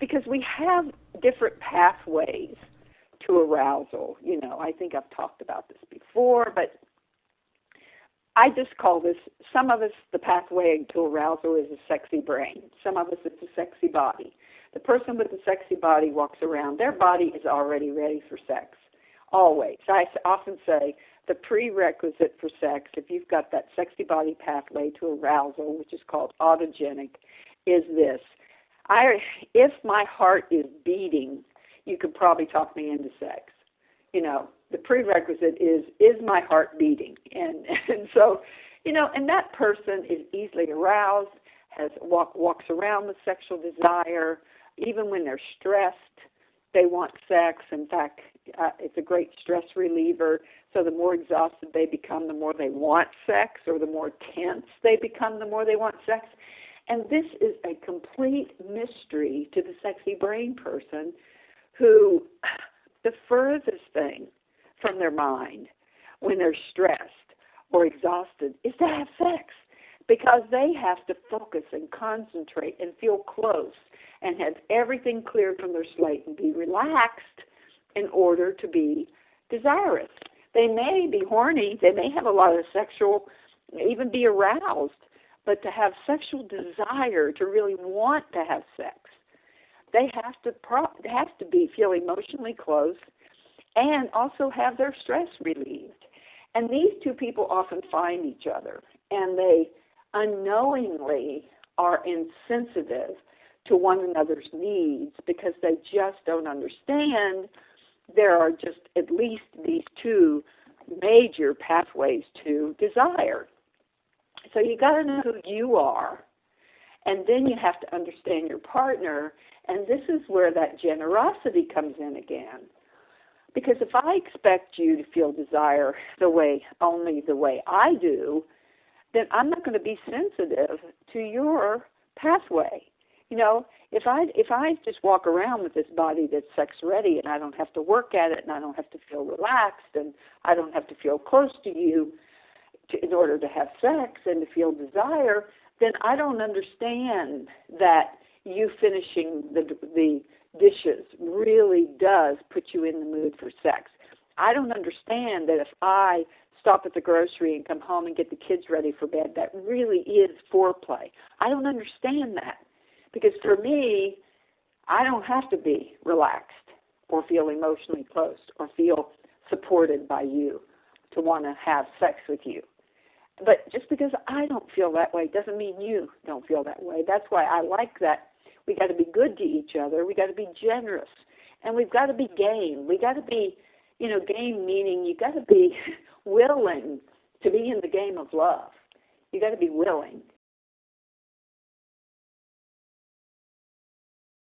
because we have different pathways to arousal. I think I've talked about this before, but I just call this, some of us, the pathway to arousal is a sexy brain. Some of us, it's a sexy body. The person with the sexy body walks around, their body is already ready for sex, always. I often say the prerequisite for sex, if you've got that sexy body pathway to arousal, which is called autogenic, is this. If my heart is beating, you could probably talk me into sex. The prerequisite is my heart beating? And so, and that person is easily aroused, walks around with sexual desire. Even when they're stressed, they want sex. In fact, it's a great stress reliever. So the more exhausted they become, the more they want sex, or the more tense they become, the more they want sex. And this is a complete mystery to the sexy brain person, who the furthest thing from their mind when they're stressed or exhausted is to have sex, because they have to focus and concentrate and feel close and have everything cleared from their slate and be relaxed in order to be desirous. They may be horny, they may have a lot of sexual, even be aroused, but to have sexual desire, to really want to have sex, they have to feel emotionally close and also have their stress relieved. And these two people often find each other, and they unknowingly are insensitive to one another's needs because they just don't understand there are just at least these two major pathways to desire. So you got to know who you are, and then you have to understand your partner, and this is where that generosity comes in again. Because if I expect you to feel desire only the way I do, then I'm not going to be sensitive to your pathway. If I just walk around with this body that's sex ready, and I don't have to work at it, and I don't have to feel relaxed, and I don't have to feel close to you in order to have sex and to feel desire, then I don't understand that you finishing the dishes really does put you in the mood for sex. I don't understand that if I stop at the grocery and come home and get the kids ready for bed, that really is foreplay. I don't understand that, because for me, I don't have to be relaxed or feel emotionally close or feel supported by you to want to have sex with you. But just because I don't feel that way doesn't mean you don't feel that way. That's why I like that. We got to be good to each other. We got to be generous, and we've got to be game. We got to be, game meaning you got to be willing to be in the game of love. You got to be willing.